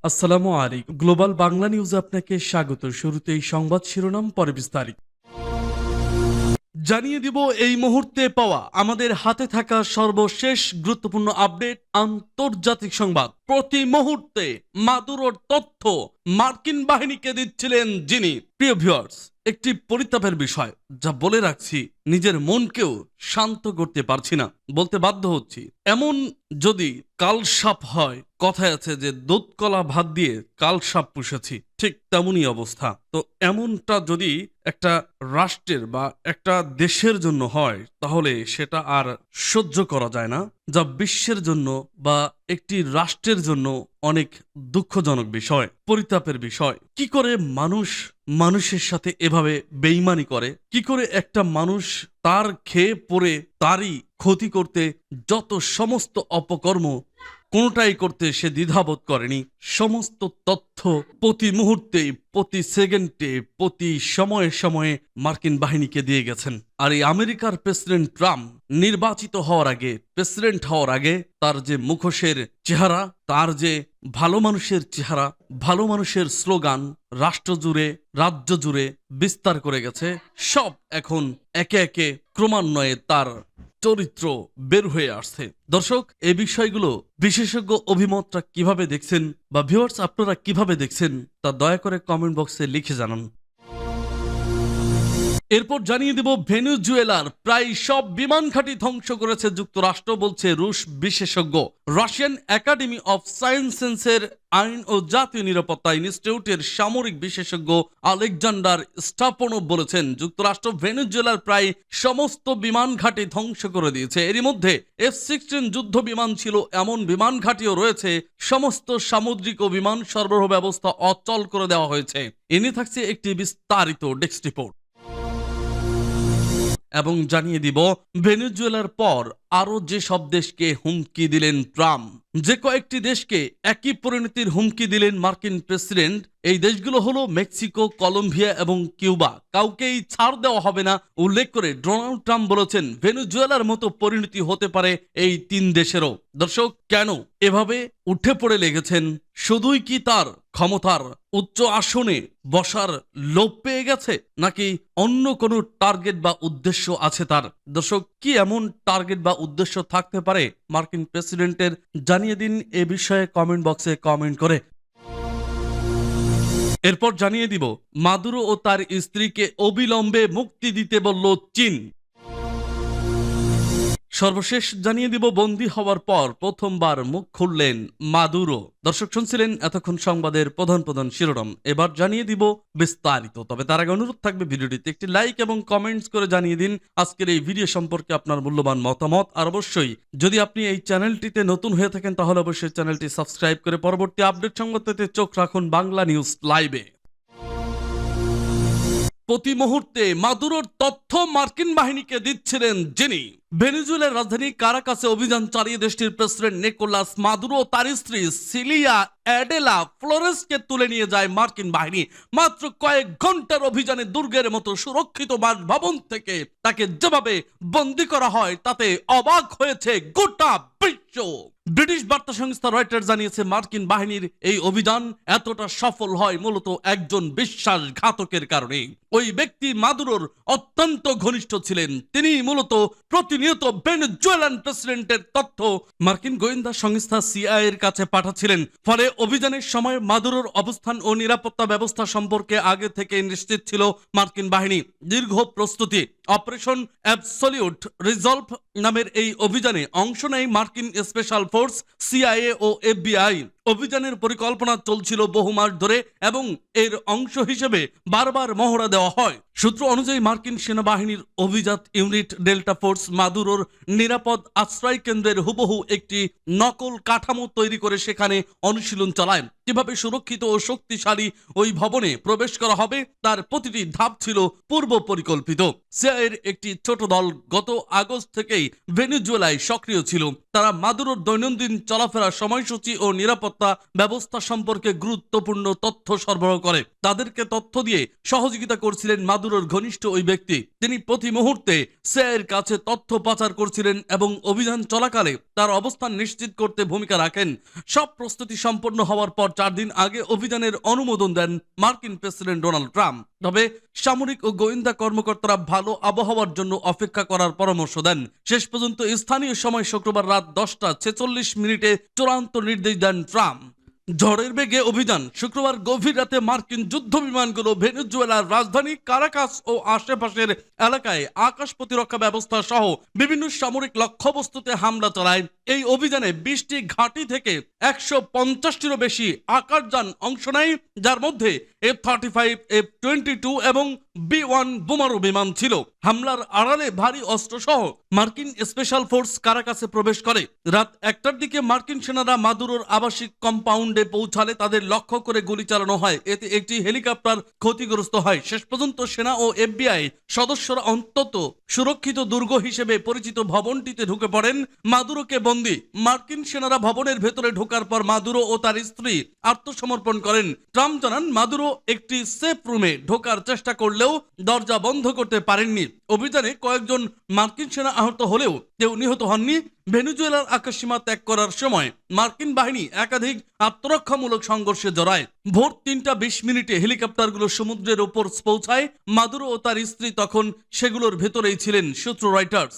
আসসালামু আলাইকুম। গ্লোবাল বাংলা নিউজে আপনাকে স্বাগত। শুরুতেই সংবাদ শিরোনাম, পরে বিস্তারিত। জানিয়ে দিব এই মুহূর্তে পাওয়া আমাদের হাতে থাকা সর্বশেষ গুরুত্বপূর্ণ আপডেট, আন্তর্জাতিক সংবাদ। প্রতি মুহূর্তে মাদুরোর তথ্য মার্কিন বাহিনীকে দিচ্ছিলেন যিনি। প্রিয় ভিউয়ার্স, একটি পরিতাপের বিষয় যা বলে রাখছি, নিজের মনকেও শান্ত করতে পারছি না, বলতে বাধ্য হচ্ছি। এমন যদি কালসাপ হয়, কথায় আছে যে দুধ কলা ভাত দিয়ে কালসাপ পুষেছি, ঠিক তেমনই অবস্থা। তো এমনটা যদি একটা রাষ্ট্রের বা একটা দেশের জন্য হয়, তাহলে সেটা আর সহ্য করা যায় না, যা বিশ্বের জন্য বা একটি রাষ্ট্রের জন্য অনেক দুঃখজনক বিষয়, পরিতাপের বিষয়। কি করে মানুষ মানুষের সাথে এভাবে বেইমানি করে? কি করে একটা মানুষ তার খেয়ে পড়ে তারই ক্ষতি করতে যত সমস্ত অপকর্ম, কোনোটাই করতে সে দ্বিধাবোধ করেনি। সমস্ত তথ্য প্রতি মুহূর্তে, প্রতি সেকেন্ডে, প্রতি সময়ে সময়ে মার্কিন বাহিনীকে দিয়ে গেছেন। আর এই আমেরিকার প্রেসিডেন্ট ট্রাম্প নির্বাচিত হওয়ার আগে, প্রেসিডেন্ট হওয়ার আগে তার যে মুখোশের চেহারা, তার যে ভালো মানুষের চেহারা, ভালো মানুষের স্লোগান রাষ্ট্র জুড়ে, রাজ্য জুড়ে বিস্তার করে গেছে, সব এখন একে একে ক্রমান্বয়ে তার চরিত্র বের হয়ে আসছে। দর্শক, এই বিষয়গুলো বিশেষজ্ঞ অভিমতটা কিভাবে দেখছেন, বা ভিউয়ার্স আপনারা কিভাবে দেখছেন, তা দয়া করে কমেন্ট বক্সে লিখে জানান। এরপর জানিয়ে দেব, ভেনেজুয়েলার প্রায় সব বিমান ঘাঁটি ধ্বংস করেছে যুক্তরাষ্ট্র, বলছে রুশ বিশেষজ্ঞ। রাশিয়ান একাডেমি অফ সায়েন্সেসের আইন ও জাতীয় নিরাপত্তা ইনস্টিটিউটের সামরিক বিশেষজ্ঞ আলেকজান্ডার স্টাপোনভ বলেছেন, যুক্তরাষ্ট্র ভেনেজুয়েলার প্রায় সমস্ত বিমান ঘাঁটি ধ্বংস করে দিয়েছে। এরই মধ্যে F-16 যুদ্ধ বিমান ছিল, এমন বিমান ঘাঁটিও রয়েছে। সমস্ত সামুদ্রিক ও বিমান সরবরাহ ব্যবস্থা অচল করে দেওয়া হয়েছে। এ নিয়ে থাকছে একটি বিস্তারিত ডেস্ক রিপোর্ট। এবং জানিয়ে দিব, ভেনেজুয়েলার পর আরো যে সব দেশকে হুমকি দিলেন ট্রাম্প, যে কয়েকটি দেশকে একই পরিণতির হুমকি দিলেন মার্কিন প্রেসিডেন্ট। এই দেশগুলো হলো মেক্সিকো, কলম্বিয়া এবং কিউবা। কাউকেই ছাড় দেওয়া হবে না উল্লেখ করে ডোনাল্ড ট্রাম্প বলেছেন, ভেনেজুয়েলার মতো পরিণতি হতে পারে এই তিন দেশেরও। দর্শক, কেন এভাবে উঠে পড়ে লেগেছেন? শুধুই কি তার ক্ষমতার উচ্চ আসনে বসার লোভ পেয়ে গেছে, নাকি অন্য কোনো টার্গেট বা উদ্দেশ্য আছে তার? দর্শক, কি এমন টার্গেট বা উদ্দেশ্য থাকতে পারে মার্কিন প্রেসিডেন্টের? জানিয়ে দিন এ বিষয়ে কমেন্ট বক্সে কমেন্ট করে। এরপর জানিয়ে দিব, মাদুরো ও তার স্ত্রীকে অবিলম্বে মুক্তি দিতে বলল চীন। সর্বশেষ জানিয়ে দিব, বন্দী হওয়ার পর প্রথমবার মুখ খুললেন মাদুরো। দর্শক, শুনছিলেন এতক্ষণ সংবাদের প্রধান প্রধান শিরোনাম। এবার জানিয়ে দিব বিস্তারিত। তবে তার আগে অনুরোধ থাকবে, ভিডিওটিতে একটি লাইক এবং কমেন্টস করে জানিয়ে দিন আজকের এই ভিডিও সম্পর্কে আপনার মূল্যবান মতামত। আর অবশ্যই যদি আপনি এই চ্যানেলটিতে নতুন হয়ে থাকেন, তাহলে অবশ্যই চ্যানেলটি সাবস্ক্রাইব করে পরবর্তী আপডেট সংবাদ পেতে চোখ রাখুন বাংলা নিউজ লাইভে। প্রতি মুহূর্তে মাদুরোর তথ্য মার্কিন বাহিনীকে দিচ্ছিলেন যিনি। ভেনেজুয়েলার রাজধানী কারাকাসে অভিযান চালিয়ে দেশটির প্রেসিডেন্ট নিকোলাস মাদুরো ও তার স্ত্রী সিলিয়া অ্যাডেলা ফ্লোরেসকে তুলে নিয়ে যায় মার্কিন বাহিনী। মাত্র কয়েক ঘন্টার অভিযানে দুর্গের মতো সুরক্ষিত বাসভবন থেকে তাকে যেভাবে বন্দী করা হয়, তাতে অবাক হয়েছে গোটা বিশ্ব। ব্রিটিশ বার্তা সংস্থা রয়টার্স জানিয়েছে, মার্কিন বাহিনীর এই অভিযান এতটা সফল হয় মূলত একজন বিশ্বাসঘাতকের কারণে। ওই ব্যক্তি মাদুরোর অত্যন্ত ঘনিষ্ঠ ছিলেন। তিনি মূলত প্রতিনিয়ত ভেনেজুয়েলান প্রেসিডেন্টের তথ্য মার্কিন গোয়েন্দা সংস্থা সিআইএ এর কাছে পাঠাচ্ছিলেন। ফলে অভিযানের সময় মাদুরোর অবস্থান ও নিরাপত্তা ব্যবস্থা সম্পর্কে আগে থেকে নিশ্চিত ছিল মার্কিন বাহিনী। দীর্ঘ প্রস্তুতি, অপারেশন অ্যাবসলিউট রিজলভ নামের এই অভিযানে অংশ নেয় মার্কিন স্পেশাল ফোর্স, সিআইএ ও এফবিআই। অভিযানের পরিকল্পনা চলছিল বহু মাস ধরে এবং এর অংশ হিসেবে বারবার মহড়া দেওয়া হয়। সূত্র অনুযায়ী মার্কিন সেনাবাহিনীর অভিজাত ইউনিট ডেল্টা ফোর্স মাদুরোর নিরাপদ আশ্রয় কেন্দ্রের হুবহু একটি নকল কাঠামো তৈরি করে সেখানে অনুশীলন চালায়। কিভাবে সুরক্ষিত ও শক্তিশালী ওই ভবনে প্রবেশ করা হবে, তার প্রতিটি ধাপ ছিল পূর্ব পরিকল্পিত। সিআইএর একটি ছোট দল গত আগস্ট থেকেই থেকেই ভেনেজুয়েলায় সক্রিয় ছিল। তারা মাদুরোর দৈনন্দিন চলাফেরার সময়সূচি ও নিরাপত্তা ব্যবস্থা সম্পর্কে গুরুত্বপূর্ণ তথ্য সরবরাহ করে। তাদেরকে তথ্য দিয়ে সহযোগিতা করছিলেন মাদুরোর ঘনিষ্ঠ ওই ব্যক্তি। তিনি প্রতি মুহূর্তে সিআইএর কাছে তথ্য পাচার করছিলেন এবং অভিযান চলাকালে তার অবস্থান নিশ্চিত করতে ভূমিকা রাখেন। সব প্রস্তুতি সম্পন্ন হওয়ার পর 4 দিন আগে অভিযানের অনুমোদন দেন মার্কিন প্রেসিডেন্ট ডোনাল্ড ট্রাম্প। তবে সামরিক ও গোয়েন্দা কর্মকর্তারা ভালো আবহাওয়ার জন্য অপেক্ষা করার পরামর্শ দেন। শেষ পর্যন্ত স্থানীয় সময় শুক্রবার রাত 10:46 চূড়ান্ত নির্দেশ দেন ট্রাম্প। ঝড়ের বেগে অভিযান। শুক্রবার গভীর রাতে মার্কিন যুদ্ধ বিমানগুলো ভেনেজুয়েলার রাজধানী কারাকাস ও আশেপাশের এলাকায় আকাশ প্রতিরক্ষা ব্যবস্থা সহ বিভিন্ন সামরিক লক্ষ্যবস্তুতে হামলা চালায়। এই অভিযানে 20টি ঘাঁটি থেকে 150টিরও বেশি আকাশযান অংশ নেয়, যার মধ্যে F-35, F-22 এবং B-1 বোমারু বিমান ছিল। হামলার আড়ালে ভারী অস্ত্র সহ মার্কিন স্পেশাল ফোর্স কারাকাসে প্রবেশ করে। রাত 1টার দিকে মার্কিন সেনারা মাদুরোর আবাসিক কম্পাউন্ডে পৌঁছালে তাদের লক্ষ্য করে গুলি চালানো হয়। এতে একটি হেলিকপ্টার ক্ষতিগ্রস্ত হয়। শেষ পর্যন্ত সেনা ও FBI সদস্যরা অন্তত সুরক্ষিত দুর্গ হিসেবে পরিচিত ভবনটিতে ঢুকে পড়েন। মাদুরোকে বন্দী। মার্কিন সেনারা ভবনের ভেতরে ঢোকার পর মাদুরো ও তার স্ত্রী আত্মসমর্পণ করেন। ট্রাম্প জানান, মাদুরো একটি সেফ রুমে ঢোকার চেষ্টা করলেও দরজা বন্ধ করতে পারেননি। অভিযানে কয়েকজন মার্কিন সেনা আহত হলেও কেউ নিহত হননি। ভেনেজুয়েলার আকাশসীমা ত্যাগ করার সময় মার্কিন বাহিনী একাধিক আত্মরক্ষামূলক সংঘর্ষে জড়ায়। ভোর 3:20 হেলিকপ্টারগুলো সমুদ্রের উপর পৌঁছায়। মাদুরো ও তার স্ত্রী তখন সেগুলোর ভেতরেই ছিলেন, সূত্র রয়টার্স।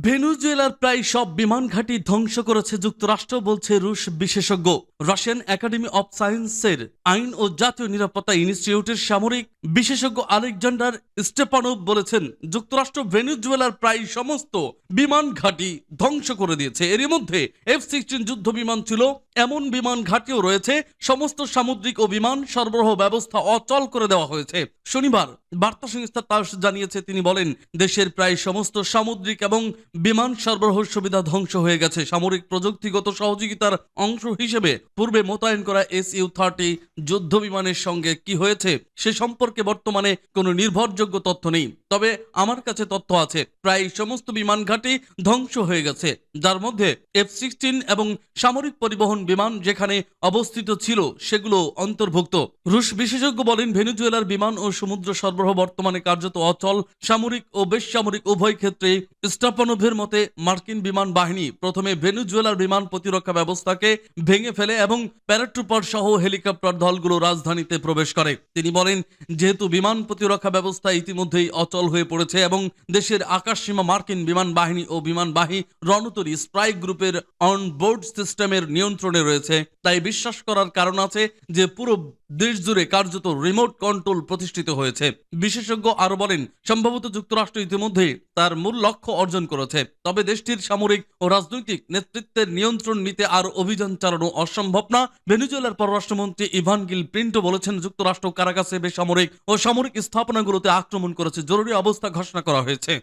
ভেনেজুয়েলার প্রায় সব বিমান ঘাঁটি ধ্বংস করেছে যুক্তরাষ্ট্র, বলছে রুশ বিশেষজ্ঞ। রাশিয়ান একাডেমি অব সায়েন্সের আইন ও জাতীয় নিরাপত্তা ইনস্টিটিউটের সামরিক বিশেষজ্ঞ আলেকজান্ডার স্টেপানোভ বলেছেন, যুক্তরাষ্ট্র ভেনেজুয়েলার প্রায় সমস্ত বিমান ঘাঁটি ধ্বংস করে দিয়েছে। এরই মধ্যে F-16 যুদ্ধ বিমান ছিল। এমন বিমান ঘাঁটিও রয়েছে। সমস্ত সামুদ্রিক ও বিমান সরবরাহ ব্যবস্থা অচল করে দেওয়া হয়েছে। শনিবার বার্তা সংস্থা তাস জানিয়েছে, তিনি বলেন, দেশের প্রায় সমস্ত সামুদ্রিক এবং বিমান সরবরাহ সুবিধা ধ্বংস হয়ে গেছে। সামরিক প্রযুক্তিগত সহযোগিতার অংশ হিসেবে পূর্বে মোতায়েন করা Su-30 যুদ্ধ বিমানের সঙ্গে কি হয়েছে সে সম্পর্কে বর্তমানে কোনো নির্ভরযোগ্য তথ্য নেই। তবে আমার কাছে তথ্য আছে, প্রায় সমস্ত বিমান ঘাঁটি ধ্বংস হয়ে গেছে, যার মধ্যে F-16 এবং সামরিক পরিবহন বিমান যেখানে অবস্থিত ছিল সেগুলো অন্তর্ভুক্ত। রুশ বিশেষজ্ঞ বলেন, ভেনেজুয়েলার বিমান ও সমুদ্র সরবরাহ বর্তমানে কার্যত অচল। সামরিক ও বেসামরিক উভয় ক্ষেত্রে স্টাপানোভের মতে মার্কিন বিমান বাহিনী প্রথমে ভেনেজুয়েলার বিমান প্রতিরক্ষা ব্যবস্থাকে ভেঙে ফেলে এবং প্যারাট্রুপার সহ হেলিকপ্টার দলগুলো রাজধানীতে প্রবেশ করে। তিনি বলেন, যেহেতু বিমান প্রতিরক্ষা ব্যবস্থা ইতিমধ্যেই অচল হয়ে পড়েছে এবং দেশের আকাশসীমা মার্কিন বিমান বাহিনী ও বিমানবাহী রণতরী স্ট্রাইক গ্রুপের অনবোর্ড সিস্টেমের নিয়ন্ত্রণে রয়েছে, তাই বিশ্বাস করার কারণ আছে যে পুরো দেশ জুড়ে কার্যত রিমোট কন্ট্রোল প্রতিষ্ঠিত হয়েছে। বিশেষজ্ঞ আরো বলেন, সম্ভবত যুক্তরাষ্ট্র ইতিমধ্যে তার মূল লক্ষ্য অর্জন করেছে, তবে দেশটির সামরিক ও রাজনৈতিক নেতৃত্বের নিয়ন্ত্রণ নিতে আর অভিযান চালানো অসম্ভব না। ভেনেজুয়েলার পররাষ্ট্রমন্ত্রী ইভান গিল প্রিন্টো বলেছেন, যুক্তরাষ্ট্র কারাকাসে বেসামরিক ও সামরিক স্থাপনাগুলোতে আক্রমণ করেছে, জরুরি অবস্থা ঘোষণা করা হয়েছে।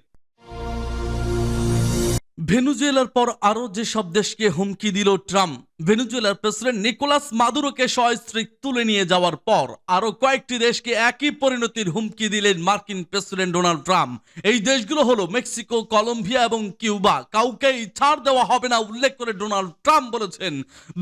ভেনেজুয়েলার পর আরো যেসব দেশকে হুমকি দিল ট্রাম্প। ভেনেজুয়েলার প্রেসিডেন্ট নিকোলাস মাদুরোকে সস্ত্রীক তুলে নিয়ে যাওয়ার পর আরো কয়েকটি দেশকে একই পরিণতির হুমকি দিলেন মার্কিন প্রেসিডেন্ট ডোনাল্ড ট্রাম্প। এই দেশগুলো হলো মেক্সিকো, কলম্বিয়া এবং কিউবা। কাউকেই ছাড় দেওয়া হবে না উল্লেখ করে ডোনাল্ড ট্রাম্প বলেছেন,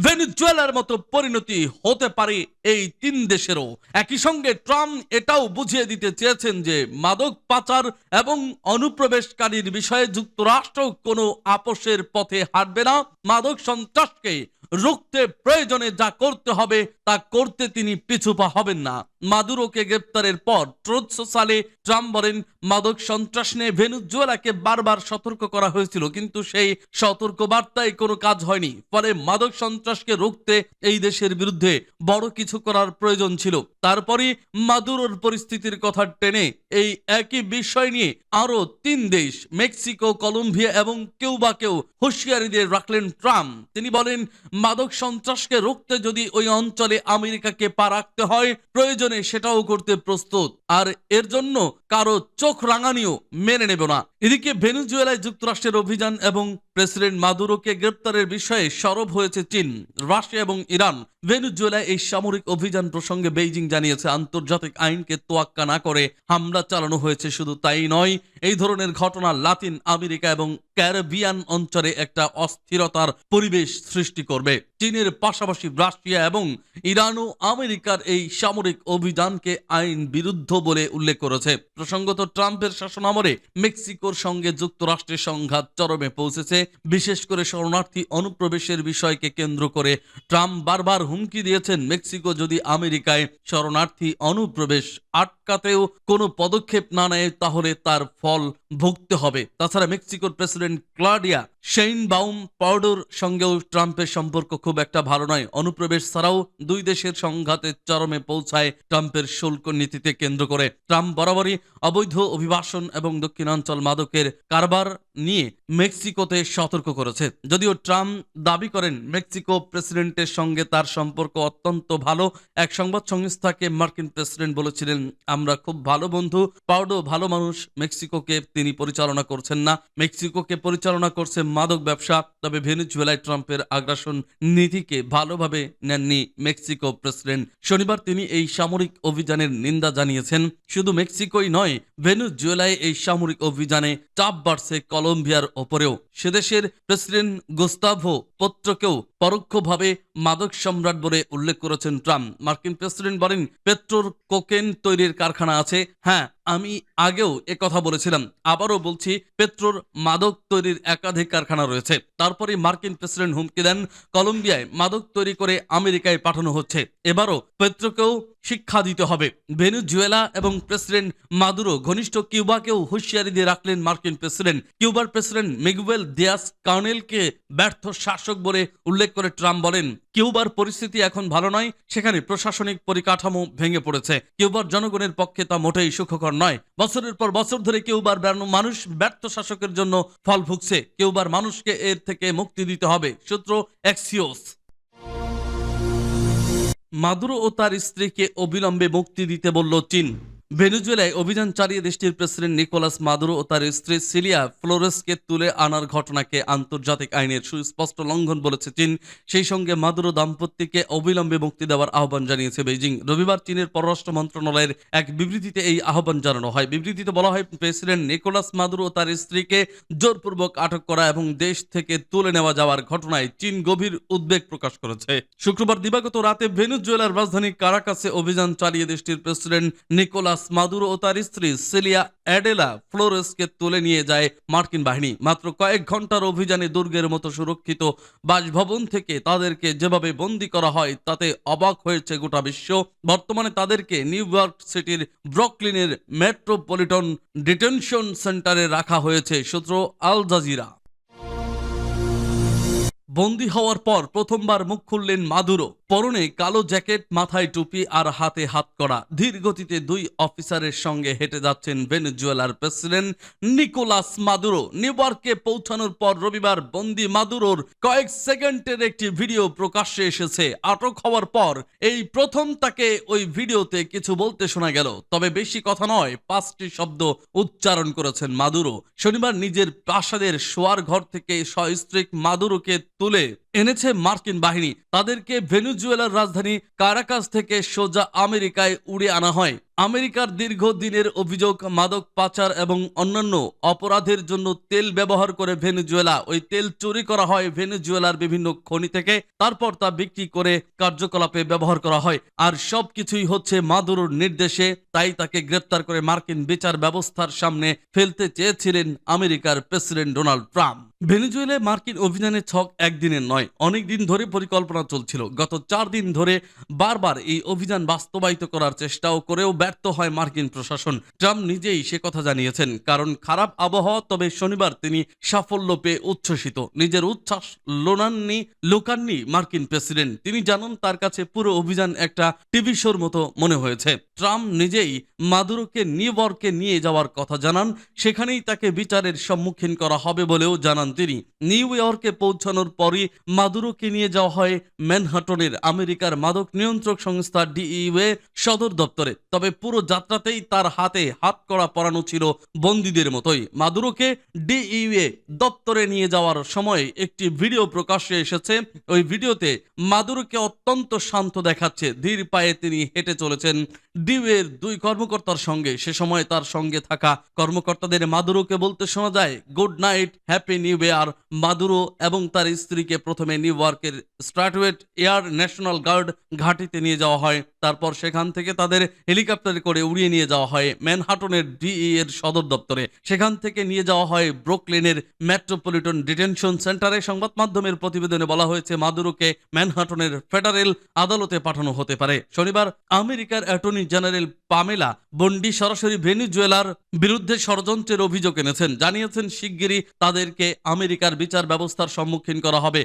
ভেনেজুয়েলার মতো পরিণতি হতে পারে এই 3 দেশেরও। একই সঙ্গে ট্রাম্প এটাও বুঝিয়ে দিতে চেয়েছেন যে মাদক পাচার এবং অনুপ্রবেশকারীর বিষয়ে যুক্তরাষ্ট্র কোনো আপোষের পথে হাঁটবে না। মাদক সন্ত্রাসকে রুখতে প্রয়োজনে যা করতে হবে তা করতে তিনি পিছুপা হবেন না। মাদুরোকে গ্রেপ্তারের পর ট্রুথ সোশ্যালে ট্রাম্প বলেন, মাদক সন্ত্রাস নিয়ে ভেনেজুয়েলাকে বারবার সতর্ক করা হয়েছিল, কিন্তু সেই সতর্ক বার্তায় কোনো কাজ হয়নি। ফলে মাদক সন্ত্রাসকে রুখতে এই দেশের বিরুদ্ধে বড় কিছু করার প্রয়োজন ছিল। তারপরই মাদুরোর পরিস্থিতির কথা টেনে এই একই বিষয় নিয়ে আরো 3 দেশ মেক্সিকো, কলম্বিয়া এবং কিউবাকেও হুঁশিয়ারি দিয়ে রাখলেন ট্রাম্প। তিনি বলেন, মাদক সন্ত্রাসকে রুখতে যদি ওই অঞ্চলে আমেরিকাকে পা রাখতে হয়, প্রয়োজনে সেটাও করতে প্রস্তুত, আর এর জন্য কারো চোখ রাঙানিও মেনে নেব না। এদিকে ভেনেজুয়েলায় যুক্তরাষ্ট্রের অভিযান এবং প্রেসিডেন্ট মাদুরোকে গ্রেপ্তারের বিষয়ে সরব হয়েছে চীন, রাশিয়া এবং ইরান। ভেনেজুয়েলায় এই সামরিক অভিযান প্রসঙ্গে বেইজিং জানিয়েছে, আন্তর্জাতিক আইনকে তোয়াক্কা না করে হামলা চালানো হয়েছে। শুধু তাই নয়, এই ধরনের ঘটনা লাতিন আমেরিকা এবং ক্যারিবিয়ান অঞ্চলে একটা অস্থিরতার পরিবেশ সৃষ্টি করবে। চীনের পাশাপাশি রাশিয়া এবং ইরানও আমেরিকার এই সামরিক অভিযানকে আইন বিরুদ্ধ বলে উল্লেখ করেছে। প্রসঙ্গত, ট্রাম্পের শাসনামলে মেক্সিকোর সঙ্গে যুক্তরাষ্ট্রের সংঘাত চরমে পৌঁছেছে। বিশেষ করে শরণার্থী অনুপ্রবেশের বিষয়কে কেন্দ্র করে ট্রাম্প বারবার হুমকি দিয়েছেন, মেক্সিকো যদি আমেরিকায় শরণার্থী অনুপ্রবেশ আটকাতেও কোনো পদক্ষেপ না নেয় তাহলে তার ফল ভুগতে হবে। তাছাড়া মেক্সিকোর প্রেসিডেন্ট ক্লডিয়া শেইনবাউম পাউডোর সঙ্গেও ট্রাম্পের সম্পর্ক খুব একটা ভালো নয়। অনুপ্রবেশ ছাড়াও দুই দেশের সংঘাতের চরমে পৌঁছায় ট্রাম্পের শুল্ক নীতিতে কেন্দ্র করে। ট্রাম্প বরাবরই অবৈধ অভিবাসন এবং দক্ষিণাঞ্চল মাদকের কারবার নিয়ে মেক্সিকোতে সতর্ক করেছে। যদিও ট্রাম্প দাবি করেন মেক্সিকো প্রেসিডেন্টের সঙ্গে তার সম্পর্ক অত্যন্ত ভালো। এক সংবাদ সংস্থাকে মার্কিন প্রেসিডেন্ট বলেছিলেন, আমরা খুব ভালো বন্ধু, পাউডো ভালো মানুষ। মেক্সিকোকে তিনি পরিচালনা করছেন না, মেক্সিকোকে পরিচালনা করছে মাদক ব্যবসা। তবে ভেনেজুয়েলায় ট্রাম্পের আগ্রাসন নীতিকে ভালোভাবে নেননি মেক্সিকো প্রেসিডেন্ট। শনিবার তিনি এই সামরিক অভিযানের নিন্দা জানিয়েছেন। শুধু মেক্সিকোই নয়, ভেনেজুয়েলায় এই সামরিক অভিযানে চাপ বাড়ছে কলম্বিয়ার ওপরেও। সেদেশের প্রেসিডেন্ট গুস্তাভো পেট্রোকেও পরোক্ষভাবে মাদক সম্রাট বলে উল্লেখ করেছেন ট্রাম্প। মার্কিন প্রেসিডেন্ট বলেন, পেট্রোর কোকেন তৈরির কারখানা আছে। হ্যাঁ, আমি আগেও কথা বলেছিলাম, আবারও বলছি, পেট্রোর মাদক তৈরির একাধিক কারখানা রয়েছে। তারপরে মার্কিন প্রেসিডেন্ট হুমকি দেন, কলম্বিয়ায় মাদক তৈরি করে আমেরিকায় পাঠানো হচ্ছে, এবারও পেট্রোকেও শিক্ষা দিতে হবে। ভেনেজুয়েলা এবং প্রেসিডেন্ট মাদুরো ঘনিষ্ঠ কিউবাকেও হুঁশিয়ারি দিয়ে রাখলেন মার্কিন প্রেসিডেন্ট। কিউবার প্রেসিডেন্ট মিগুয়েল দিয়াস কানেলকে ব্যর্থ শাসক বলে উল্লেখ করে ট্রাম্প বলেন, কিউবার পরিস্থিতি এখন ভালো নয়, সেখানে প্রশাসনিক পরিকাঠামো ভেঙে পড়েছে। কিউবার জনগণের পক্ষে তা মোটেই সুখকর নয়। বছরের পর বছর ধরে কিউবার মানুষ ব্যর্থ শাসকের জন্য ফল ভুগছে। কিউবার মানুষকে এর থেকে মুক্তি দিতে হবে। সূত্র এক্সিওস। মাদুরো ও তার স্ত্রীকে অবিলম্বে মুক্তি দিতে বলল চীন। ভেনেজুয়েলায় অভিযান চালিয়ে দেশটির প্রেসিডেন্ট নিকোলাস মাদুরো ও তার স্ত্রী সিলিয়া ফ্লোরেসকে তুলে আনার ঘটনাকে আন্তর্জাতিক আইনের সুস্পষ্ট লঙ্ঘন বলেছে চীন। সেই সঙ্গে মাদুরো দাম্পত্যকে অবিলম্বে মুক্তি দেওয়ার আহ্বান জানিয়েছে বেইজিং। রবিবার চীনের পররাষ্ট্র মন্ত্রণালয়ের এক বিবৃতিতে এই আহ্বান জানানো হয়। বিবৃতিতে বলা হয়, প্রেসিডেন্ট নিকোলাস মাদুরো ও তার স্ত্রীকে জোরপূর্বক আটক করা এবং দেশ থেকে তুলে নেওয়া যাওয়ার ঘটনায় চীন গভীর উদ্বেগ প্রকাশ করেছে। শুক্রবার দিবাগত রাতে ভেনেজুয়েলার রাজধানী কারাকাসে অভিযান চালিয়ে দেশটির প্রেসিডেন্ট নিকোলাস মাদুরো ও তার স্ত্রী সিলিয়া অ্যাডেলা ফ্লোরেসকে তুলে নিয়ে যায় মার্কিন বাহিনী। মাত্র কয়েক ঘন্টার অভিযানে দুর্গের মতো সুরক্ষিত বাসভবন থেকে তাদেরকে যেভাবে বন্দী করা হয় তাতে অবাক হয়েছে গোটা বিশ্ব। বর্তমানে তাদেরকে নিউ ইয়র্ক সিটির ব্রুকলিনের মেট্রোপলিটন ডিটেনশন সেন্টারে রাখা হয়েছে। সূত্র আল জাজিরা। বন্দী হওয়ার পর প্রথমবার মুখ খুললেন মাদুরো। পরনে কালো জ্যাকেট, মাথায় টুপি আর হাতে হাতকড়া। ধীর গতিতে দুই অফিসারের সঙ্গে হেঁটে যাচ্ছেন ভেনেজুয়েলার প্রেসিডেন্ট নিকোলাস মাদুরো। নিউ ইয়র্কে পৌঁছানোর পর রবিবার বন্দী মাদুরোর কয়েক সেকেন্ডের একটি ভিডিও প্রকাশ্যে এসেছে। আটক হওয়ার পর এই প্রথম তাকে ওই ভিডিওতে কিছু বলতে শোনা গেল, তবে বেশি কথা নয়, 5টি শব্দ উচ্চারণ করেছেন মাদুরো। শনিবার নিজের প্রাসাদের শোয়ার ঘর থেকে সস্ত্রীক মাদুরোকে তুলে এনেছে মার্কিন বাহিনী। তাদেরকে ভেনেজুয়েলার রাজধানী কারাকাস থেকে সোজা আমেরিকায় উড়ে আনা হয়। আমেরিকার দীর্ঘদিনের অভিযোগ, মাদক পাচার এবং অন্যান্য অপরাধের জন্য তেল ব্যবহার করে ভেনেজুয়েলা। ওই তেল চুরি করা হয় ভেনেজুয়েলার বিভিন্ন খনি থেকে, তারপর তা বিক্রি করে কার্যকলাপে ব্যবহার করা হয়। আর সবকিছুই হচ্ছে মাদুরোর নির্দেশে। তাই তাকে গ্রেপ্তার করে মার্কিন বিচার ব্যবস্থার সামনে ফেলতে চেয়েছিলেন আমেরিকার প্রেসিডেন্ট ডোনাল্ড ট্রাম্প। ভেনেজুয়েলায় মার্কিন অভিযানের ছক একদিনের নয়, অনেক দিন ধরে পরিকল্পনা চলছিল। গত 4 দিন ধরে বারবার এই অভিযান বাস্তবায়িত করার চেষ্টাও করেও ব্যর্থ হয় মার্কিন প্রশাসন। ট্রাম্প নিজেই সে কথা জানিয়েছেন, কারণ খারাপ আবহাওয়া। তবে শনিবার তিনি সাফল্য পেয়ে উচ্ছ্বসিত। নিজের উচ্ছ্বাস লুকাননি মার্কিন প্রেসিডেন্ট। তিনি জানান তার কাছে পুরো অভিযান একটা টিভি শোর মতো মনে হয়েছে। ট্রাম্প নিজেই মাদুরোকে নিউ ইয়র্কে নিয়ে যাওয়ার কথা জানান, সেখানেই তাকে বিচারের সম্মুখীন করা হবে বলেও জানান তিনি। নিউ ইয়র্কে পৌঁছানোর পরই মাদুরোকে নিয়ে যাওয়া হয় ম্যানহাটনের আমেরিকার মাদক নিয়ন্ত্রক সংস্থা ডিইএ সদর দপ্তরে। তবে পুরো যাত্রাতেই তার হাতে হাতকড়া পরানো ছিল বন্দীদের মতোই। মাদুরোকে ডিইএ দপ্তরে নিয়ে যাওয়ার সময় একটি ভিডিও প্রকাশ্যে এসেছে। ওই ভিডিওতে মাদুরোকে অত্যন্ত শান্ত দেখাচ্ছে। ধীর পায়ে তিনি হেঁটে চলেছেন ডিউয়ের দুই কর্মকর্তার সঙ্গে। সে সময় তার সঙ্গে থাকা কর্মকর্তাদের মাদুরোকে বলতে শোনা যায়, good night, happy new year. Maduro এবং তার স্ত্রীকে প্রথমে নিউ ইয়র্কের স্ট্রাটওয়েট এয়ার ন্যাশনাল গার্ড ঘাঁটিতে নিয়ে যাওয়া হয়। তারপর সেখান থেকে তাদের হেলিকপ্টারে করে উড়িয়ে নিয়ে যাওয়া হয় ম্যানহাটনের ডিই এর সদর দপ্তরে। সেখান থেকে নিয়ে যাওয়া হয় ব্রুকলিনের মেট্রোপলিটন ডিটেনশন সেন্টারে। সংবাদ মাধ্যমের প্রতিবেদনে বলা হয়েছে, মাদুরোকে ম্যানহাটনের ফেডারেল আদালতে পাঠানো হতে পারে। শনিবার আমেরিকার অ্যাটর্নি জেনারেল পামেলা বন্ডি সরাসরি ভেনেজুয়েলার বিরুদ্ধে ষড়যন্ত্রের অভিযোগ এনেছেন। জানিয়েছেন শিগগিরই তাদেরকে আমেরিকার বিচার ব্যবস্থার সম্মুখীন করা হবে।